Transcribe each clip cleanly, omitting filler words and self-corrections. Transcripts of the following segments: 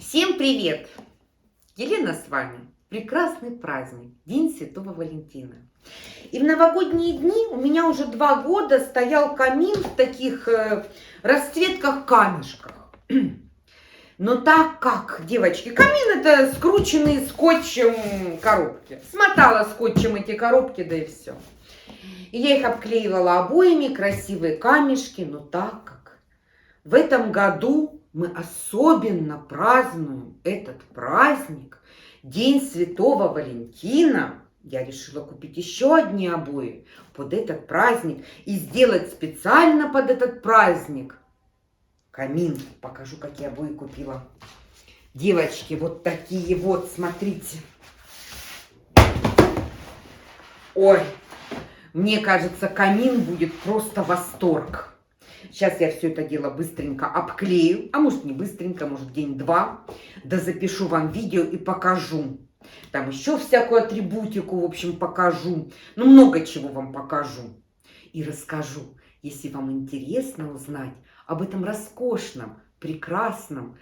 Всем привет! Елена с вами. Прекрасный праздник, День Святого Валентина. И в новогодние дни у меня уже 2 года стоял камин в таких расцветках-камешках. Но так как, девочки, камин это скрученные скотчем коробки. Смотала скотчем эти коробки, да и все. И я их обклеивала обоями, красивые камешки, но так как в этом году мы особенно празднуем этот праздник, День Святого Валентина, я решила купить еще одни обои под этот праздник и сделать специально под этот праздник камин. Покажу, какие обои купила. Девочки, вот такие вот, смотрите. Ой, мне кажется, камин будет просто восторг. Сейчас я все это дело быстренько обклею, а может не быстренько, может день-два, да запишу вам видео и покажу. Там еще всякую атрибутику, в общем, покажу. Ну, много чего вам покажу. И расскажу, если вам интересно узнать об этом роскошном, прекрасном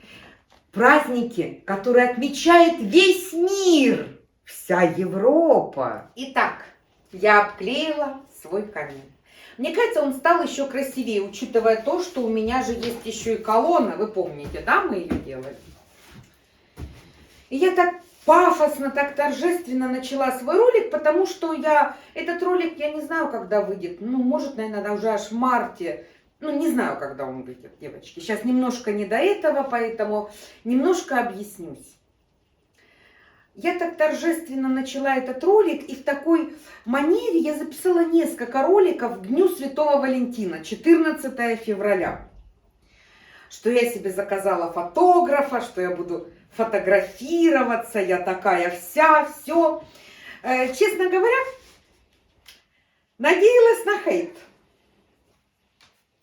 празднике, который отмечает весь мир, вся Европа. Итак, я обклеила свой камин. Мне кажется, он стал еще красивее, учитывая то, что у меня же есть еще и колонна. Вы помните, да, мы ее делали? И я так пафосно, так торжественно начала свой ролик, потому что этот ролик, я не знаю, когда выйдет. Ну, может, наверное, уже аж в марте. Ну, не знаю, когда он выйдет, девочки. Сейчас немножко не до этого, поэтому немножко объяснюсь. Я так торжественно начала этот ролик, и в такой манере я записала несколько роликов к Дню Святого Валентина, 14 февраля. Что я себе заказала фотографа, что я буду фотографироваться, я такая вся, все. Честно говоря, надеялась на хейт.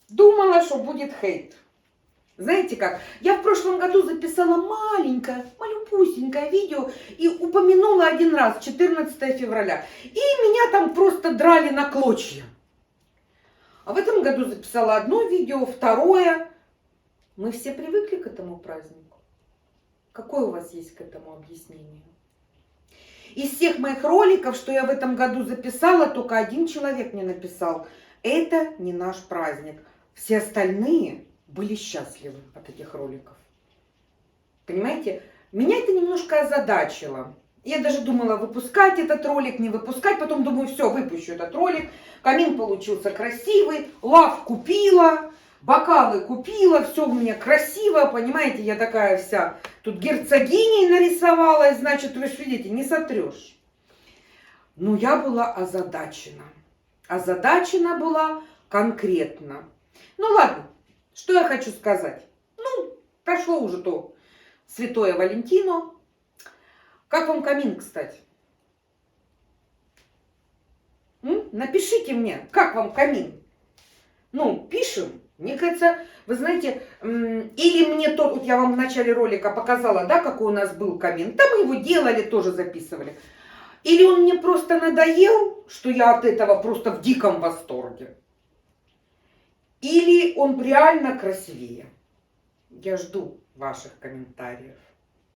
Думала, что будет хейт. Знаете как? Я в прошлом году записала маленькое, малюпусенькое видео и упомянула один раз, 14 февраля. И меня там просто драли на клочья. А в этом году записала одно видео, второе. Мы все привыкли к этому празднику. Какое у вас есть к этому объяснение? Из всех моих роликов, что я в этом году записала, только один человек мне написал: это не наш праздник. Все остальные были счастливы от этих роликов. Понимаете? Меня это немножко озадачило. Я даже думала, выпускать этот ролик, не выпускать. Потом думаю, все, выпущу этот ролик. Камин получился красивый. Лав купила. Бокалы купила. Все у меня красиво. Понимаете, я такая вся тут герцогиней нарисовалась. Значит, вы же видите, не сотрешь. Но я была озадачена. Озадачена была конкретно. Ну ладно. Что я хочу сказать? Ну, прошло уже то Святое Валентино. Как вам камин, кстати? Напишите мне, как вам камин? Ну, пишем. Мне кажется, вы знаете, или мне то, вот я вам в начале ролика показала, да, какой у нас был камин. Там мы его делали, тоже записывали. Или он мне просто надоел, что я от этого просто в диком восторге. Или он реально красивее. Я жду ваших комментариев.